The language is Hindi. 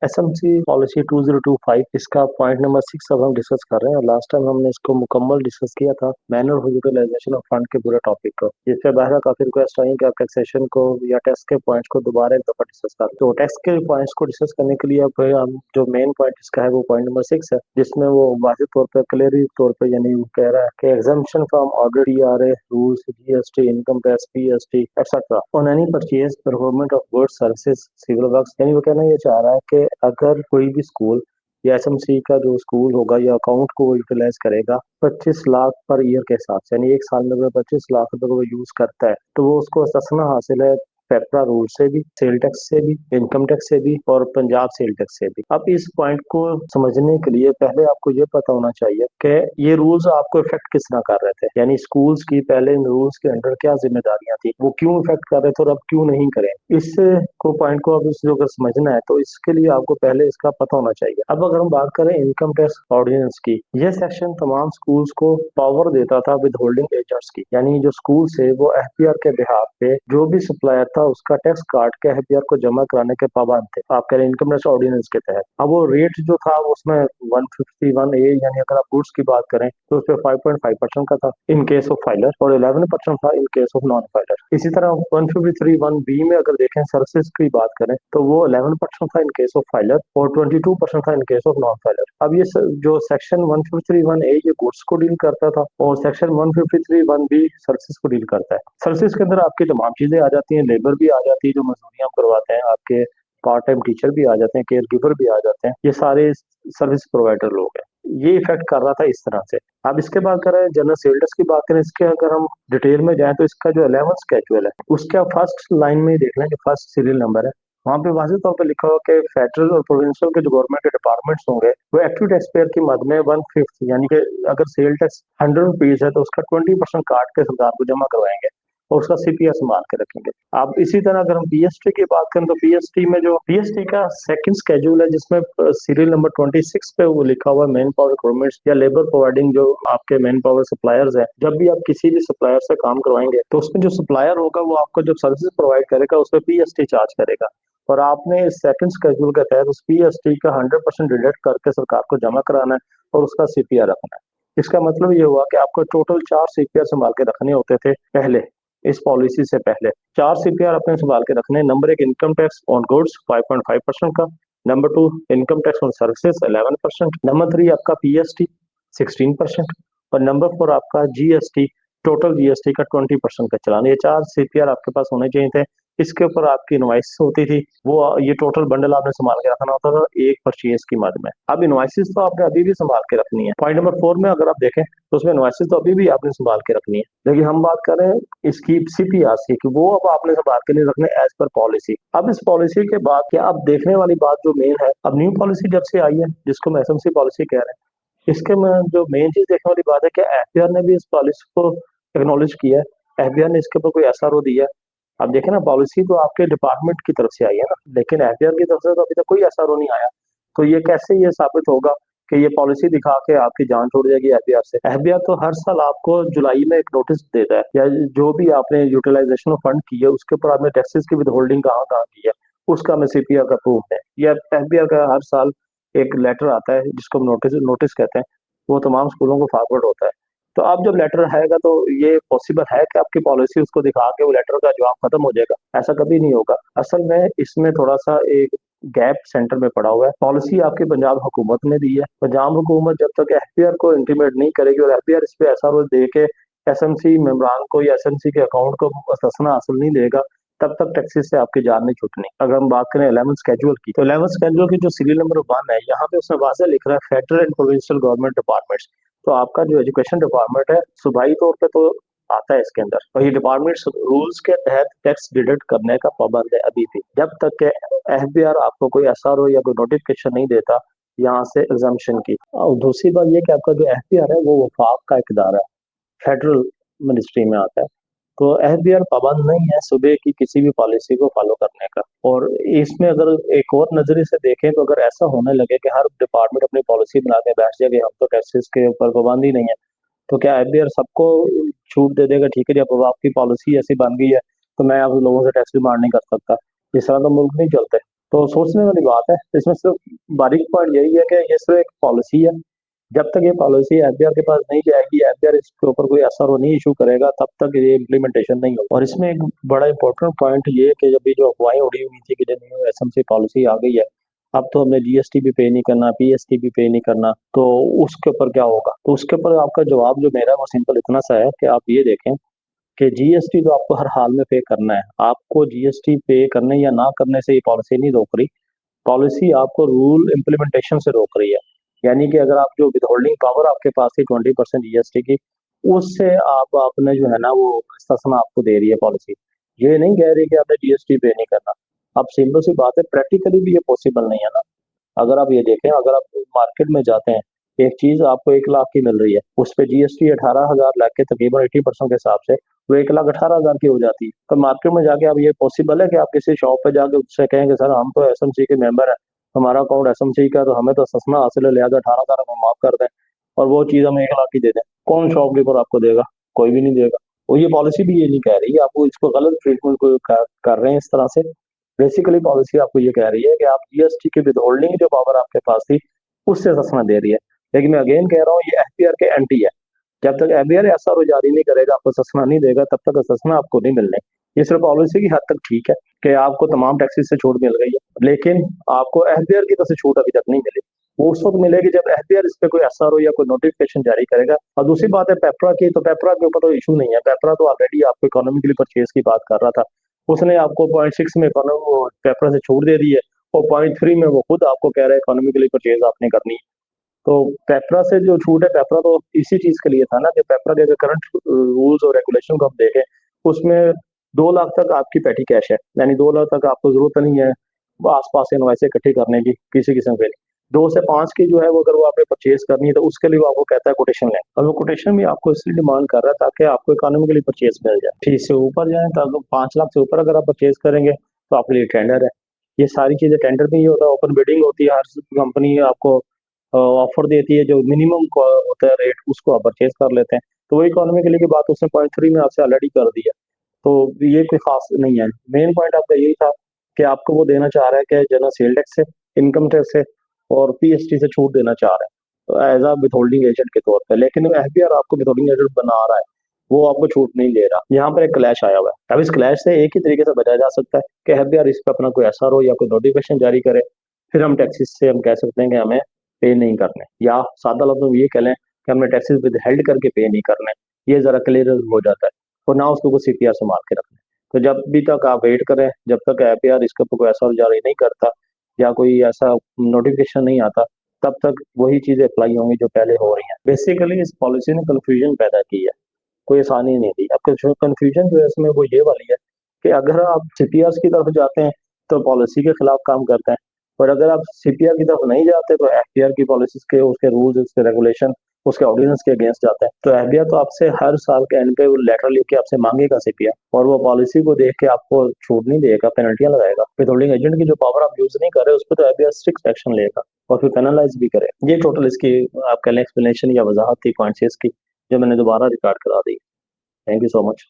एसएमसी पॉलिसी 2025 इसका पॉइंट नंबर 6 अब हम डिस्कस कर रहे हैं। लास्ट टाइम हमने इसको मुकम्मल डिस्कस किया था मैनुअल यूटिलाइजेशन ऑफ फंड के पूरे टॉपिक को, जिसपे बहरहाल काफी रिक्वेस्ट आई कि आप टैक्सेशन को या टैक्स के पॉइंट्स को दोबारा एक दफा डिस्कस करें। तो टैक्स के पॉइंट्स को डिस्कस करने के लिए अब हम जो मेन पॉइंट इसका है वो पॉइंट नंबर 6 है, जिसमें वो वाजिब तौर पर क्लियर तौर पर यानी वो कह रहा है कि exemption from order TRA rules GST income tax PST etcetera on any purchase performance of goods services civil works. यानी वो कहना ये चाह रहा है कि अगर कोई भी स्कूल या एसएमसी का जो स्कूल होगा या अकाउंट को वो यूटिलाइज करेगा 25 लाख पर ईयर के हिसाब से, यानी एक साल में अगर 25 लाख रुपए को वो यूज करता है तो वो उसको ससना हासिल है पेपरा रूल से भी, सेल टैक्स से भी, इनकम टैक्स से भी और पंजाब सेल टैक्स से भी। अब इस पॉइंट को समझने के लिए पहले आपको ये पता होना चाहिए कि ये रूल्स आपको इफेक्ट किस तरह कर रहे थे, यानी स्कूल्स की पहले इन रूल्स के अंडर क्या जिम्मेदारियां थी, वो क्यों इफेक्ट कर रहे थे और अब क्यों नहीं करें। इस को पॉइंट को अब इसको अगर समझना है तो इसके लिए आपको पहले इसका पता होना चाहिए। अब अगर हम बात करें इनकम टैक्स ऑर्डिनेंस की, यह सेक्शन तमाम स्कूल्स को पावर देता था विद होल्डिंग एजेंट्स की, यानी जो स्कूल से वो एफपीआर के बिहाफ पे जो भी सप्लायर था उसका टैक्स काट के एफपीआर को जमा कराने के पाबंद थे। आप कह रहे हैं इनकम टैक्स ऑर्डिनेंस के तहत। अब वो रेट जो था उसमें 151A, यानी अगर आप गुड्स की बात करें तो उस पर 5.5% का था इन केस ऑफ फाइलर और 11% था in case of non filer. इसी तरह 153(1)B में अगर देखें सर्विसेज की बात करें तो वो 11% था इन केस ऑफ फाइलर और 22% था in case of non filer. अब ये जो सेक्शन 153(1)A ये गुड्स को डील करता था और सेक्शन 153(1)B सर्विसेज को डील करता है। सर्विसेज के अंदर आपकी तमाम चीजें आ जाती हैं, लेबर भी आ जाती है जो मजदूरियां करवाते हैं, आपके पार्ट टाइम टीचर भी आ जाते हैं, केयर गिवर भी आ जाते हैं, ये सारे सर्विस प्रोवाइडर लोग हैं। ये इफेक्ट कर रहा था इस तरह से। अब इसके बाद करें जनरल सेल टैक्स की बात करें, इसके अगर हम डिटेल में जाएं तो इसका जो 11th स्केड्यूल है उसके आप फर्स्ट लाइन में ही देख लें, जो फर्स्ट सीरियल नंबर है वहां पे वाज़ेह तौर पे लिखा हुआ कि फेडरल और प्रोविंशियल के जो गवर्नमेंट के डिपार्टमेंट्स होंगे वो एक्टिव टैक्स पेयर की मद में 1/5, यानी कि अगर सेल टैक्स 100 रुपीज है तो उसका 20% काट के सरकार को जमा करवाएंगे और उसका सीपीआर संभाल के रखेंगे। अब इसी तरह अगर हम पीएसटी की बात करें तो पीएसटी में जो पीएसटी का सेकंड स्केड्यूल है जिसमें सीरियल नंबर 26 पे वो लिखा हुआ मैन पावर रिक्वायरमेंट्स या लेबर प्रोवाइडिंग जो आपके मैन पावर सप्लायर्स हैं, जब भी आप किसी भी सप्लायर से काम करवाएंगे तो उसमें जो सप्लायर होगा वो आपको जब सर्विस प्रोवाइड करेगा उस पर पीएसटी चार्ज करेगा और आपने इस सेकंड स्केड्यूल के तहत उस पीएसटी का 100% डिडक्ट करके सरकार को जमा कराना है और उसका सीपीआर रखना है। इसका मतलब ये हुआ कि आपको टोटल 4 सीपीआर संभाल के रखने होते थे पहले, इस पॉलिसी से पहले 4 सीपीआर अपने संभाल के रखने। नंबर एक इनकम टैक्स ऑन गुड्स 5.5% का, number two income tax on services 11%, number three आपका पीएसटी 16% और नंबर फोर आपका जीएसटी, टोटल जीएसटी का 20% का चलान। ये 4 सीपीआर आपके पास होने चाहिए थे। इसके ऊपर आपकी इनवाइस होती थी, वो ये टोटल बंडल आपने संभाल के रखना होता था एक परचेज की मद में। अब इनवाइसिस तो आपने अभी भी संभाल के रखनी है। पॉइंट नंबर 4 में अगर आप देखें तो उसमें इनवाइसिस तो अभी भी आपने संभाल के रखनी है, लेकिन हम बात कर रहे हैं इसकी सीपीआर की कि वो अब आपने संभाल के नहीं रखने एज पर पॉलिसी। अब इस पॉलिसी के बाद क्या अब देखने वाली बात जो मेन है, अब न्यू पॉलिसी जब से आई है जिसको हम एसएमसी पॉलिसी कह रहे हैं, इसके में जो मेन चीज देखने वाली बात है कि एफबीआर ने भी इस पॉलिसी को एक्नॉलेज किया है। एफबीआर ने इसके ऊपर कोई एसआरओ दिया है। अब देखें ना, पॉलिसी तो आपके डिपार्टमेंट की तरफ से आई है ना, लेकिन एफबीआर की तरफ से तो अभी तक कोई एसआरओ नहीं आया। तो ये कैसे ये साबित होगा कि ये पॉलिसी दिखा के आपकी जान छोड़ जाएगी एफबीआर से। एफबीआर तो हर साल आपको जुलाई में एक नोटिस देता है, या जो भी आपने यूटिलाइजेशन ऑफ फंड की है उसके ऊपर आपने टैक्सेस की विद होल्डिंग कहाँ कहाँ की है उसका हमें सीपीआर का प्रूफ है। या एफबीआर का हर साल एक लेटर आता है जिसको हम नोटिस नोटिस कहते हैं, वो तमाम स्कूलों को फॉरवर्ड होता है। तो अब जब लेटर आएगा तो ये पॉसिबल है कि आपकी पॉलिसी उसको दिखा के वो लेटर का जवाब खत्म हो जाएगा? ऐसा कभी नहीं होगा। असल में इसमें थोड़ा सा एक गैप सेंटर में पड़ा हुआ है। पॉलिसी आपकी पंजाब हुकूमत ने दी है, पंजाब हुकूमत जब तक एफपीआर को इंटीमेट नहीं करेगी और एफपीआर इस पे ऐसा रोज दे के एसएमसी मेम्बरान को या एसएमसी के अकाउंट को असना हासिल नहीं देगा, तब तक टैक्सेस से आपकी जान नहीं छूटनी। अगर हम बात करें 11th स्केड्यूल की, तो 11th स्केड्यूल की जो सीरियल नंबर 1 है, यहाँ पे उसमें वाज़ेह लिख रहा है federal and provincial government departments. तो आपका जो एजुकेशन डिपार्टमेंट है सूबाई तौर पे तो आता है इसके अंदर, और ये डिपार्टमेंट रूल्स के तहत टैक्स डिडक्ट करने का पाबंद है अभी भी, जब तक के एफबीआर आपको कोई एसआरओ या कोई नोटिफिकेशन नहीं देता यहाँ से एग्जाम्पशन की। और दूसरी बात ये कि आपका जो एफबीआर है वो वफाक का इकदार है, फेडरल मिनिस्ट्री में आता है। तो एफबीआर पाबंद नहीं है सुबह की किसी भी पॉलिसी को फॉलो करने का। और इसमें अगर एक और नजरिए से देखें तो अगर ऐसा होने लगे कि हर डिपार्टमेंट अपनी पॉलिसी बना के बैठ जाए कि हम तो टैक्सेस के ऊपर पाबंद ही नहीं है, तो क्या एफबीआर सबको छूट दे देगा? ठीक है जी, अब आपकी पॉलिसी ऐसी बन गई है तो मैं आप लोगों से टैक्स डिमांड नहीं कर सकता। इस तरह तो मुल्क नहीं चलते। तो सोचने वाली बात है। इसमें सिर्फ बारीक पॉइंट यही है कि ये सिर्फ एक पॉलिसी है। जब तक ये पॉलिसी एफबीआर के पास नहीं जाएगी, एफबीआर इसके ऊपर कोई एसआरओ नहीं इशू करेगा, तब तक ये इम्प्लीमेंटेशन नहीं होगा। और इसमें एक बड़ा इंपॉर्टेंट पॉइंट ये है कि जब भी जो अफवाहें उड़ी हुई थी कि जब न्यू एसएमसी पॉलिसी आ गई है, अब तो हमने जीएसटी भी पे नहीं करना, पीएसटी भी पे नहीं करना, तो उसके ऊपर क्या होगा? तो उसके ऊपर आपका जवाब जो मेरा है वो सिंपल इतना सा है कि आप ये देखें कि जीएसटी तो आपको हर हाल में पे करना है। आपको जीएसटी पे करने या ना करने से ये पॉलिसी नहीं रोक रही। पॉलिसी आपको रूल इम्प्लीमेंटेशन से रोक रही है। यानी कि अगर आप जो विदहोल्डिंग पावर आपके पास थी 20% जीएसटी की, उससे आप आपने जो है ना वो ससना आपको दे रही है पॉलिसी। ये नहीं कह रही कि आपने जीएसटी पे नहीं करना। अब सिंपल सी बात है, प्रैक्टिकली भी ये पॉसिबल नहीं है ना। अगर आप ये देखें, अगर आप मार्केट में जाते हैं, एक चीज आपको 1 लाख की मिल रही है, उस पे जीएसटी 18,000 लाख के तकरीबन 80% के हिसाब से वो 1,18,000 की हो जाती है। तो मार्केट में जाके अब ये पॉसिबल है कि आप किसी शॉप पे जाके उससे कहेंगे सर हम तो एसएमसी के मेंबर है, हमारा अकाउंट एसएमसी का, तो हमें तो सस्ना हासिल है, लिहाजा 18,000 हम माफ कर दें और वो चीज हमें 1 लाख की दे दें। कौन शॉपकीपर आपको देगा? कोई भी नहीं देगा। और ये पॉलिसी भी ये नहीं कह रही है, आपको इसको गलत ट्रीटमेंट को कर रहे हैं इस तरह से। बेसिकली पॉलिसी आपको ये कह रही है कि आप जीएसटी की विदहोल्डिंग जो पावर आपके पास थी उससे सस्ना दे रही है। लेकिन मैं अगेन कह रहा हूँ, ये एफबीआर के एंटी है। जब तक एफबीआर एसआरओ जारी नहीं करेगा, आपको सस्ना नहीं देगा, तब तक सस्ना आपको नहीं मिलने। ये सिर्फ पॉलिसी की हद तक ठीक है कि आपको तमाम टैक्सेस से छूट मिल गई है, लेकिन आपको एफबीआर की तरफ से छूट अभी तक नहीं मिली। वो उस वक्त मिलेगी जब एफबीआर इस पे कोई एसआरओ या कोई नोटिफिकेशन जारी करेगा। और दूसरी बात है पेपरा की, तो पेपरा के ऊपर तो इशू नहीं है। पेपरा तो ऑलरेडी आपको इकोनॉमिकली परचेज की बात कर रहा था, उसने आपको 0.6 में पेपरा से छूट दे दी है, और 0.3 में वो खुद आपको कह रहा है इकोनॉमिकली परचेज आपने करनी है। तो पेपरा से जो छूट है, पेपरा तो इसी चीज के लिए था ना कि पेपरा के करंट रूल्स और रेगुलेशन को हम देखें, उसमें 2 लाख तक आपकी पेटी कैश है, यानी 2 लाख तक आपको जरूरत नहीं है वो आसपास इनवाइस इकट्ठी करने की किसी किस्म के लिए। 2 से 5 की जो है वो अगर वो आपने परचेज करनी है, तो उसके लिए वो आपको कहता है कोटेशन लें, और वो कोटेशन भी आपको इसलिए डिमांड कर रहा है ताकि आपको इकोनॉमिकली परचेज मिल जाए। फीस से ऊपर जाए तो 5 लाख से ऊपर अगर आप परचेज करेंगे तो आपके लिए टेंडर है। ये सारी चीजें टेंडर में ही होता है, ओपन बिडिंग होती है, हर कंपनी आपको ऑफर देती है, जो मिनिमम होता है रेट उसको आप परचेज कर लेते हैं। तो वो इकोनॉमी के लिए की बात उसने 0.3 में आपसे ऑलरेडी कर दिया। तो ये कोई खास नहीं है। मेन पॉइंट आपका यही था कि आपको वो देना चाह रहा है कि जनरल सेल टैक्स से, इनकम टैक्स से और पीएसटी से छूट देना चाह रहा है एज आ विथहोल्डिंग एजेंट के तौर पर। लेकिन एफबीआर आपको विथहोल्डिंग एजेंट बना रहा है, वो आपको छूट नहीं दे रहा। यहाँ पर एक क्लैश आया हुआ है। अब इस क्लैश से एक ही तरीके से बचा जा सकता है कि एफबीआर इस पर अपना कोई एसआरओ या कोई नोटिफिकेशन जारी करे, फिर हम टैक्सेस से हम कह सकते हैं कि हमें पे नहीं करने, या सादा लफ्ज़ों में ये कह लें कि हमने टैक्सेस विद हेल्ड करके पे नहीं करने। ये जरा क्लियर हो जाता है। और ना उसको कोई सीपीआर से मार के रखना। तो जब भी तक आप वेट करें, जब तक एपीआर इसके ऊपर कोई ऐसा जारी नहीं करता या कोई ऐसा नोटिफिकेशन नहीं आता, तब तक वही चीजें अप्लाई होंगी जो पहले हो रही हैं। बेसिकली इस पॉलिसी ने कंफ्यूजन पैदा की है, कोई आसानी नहीं दी। अब कंफ्यूजन जो है इसमें वो ये वाली है कि अगर आप सीपीआर की तरफ जाते हैं तो पॉलिसी के खिलाफ काम करते हैं, और अगर आप सीपीआर की तरफ नहीं जाते तो एफपीआर की पॉलिसीज के, उसके रूल्स, उसके रेगुलेशन, उसके ऑर्डिनेंस के अगेंस्ट जाता है। तो एफबीआर तो आपसे हर साल के एंड पे वो लेटर लिख के आपसे मांगेगा सीपीआर, और वो पॉलिसी को देख के आपको छूट नहीं देगा, पेनल्टियां लगाएगा। विथहोल्डिंग एजेंट की जो पावर आप यूज नहीं कर रहे उस पर तो एफबीआर स्ट्रिक्ट एक्शन लेगा और फिर पेनलाइज भी करे। ये टोटल इसकी आप कह लें एक्सप्लेनेशन या वजाहत थी पॉइंट्स की, जो मैंने दोबारा रिकॉर्ड करा दी। Thank you so much.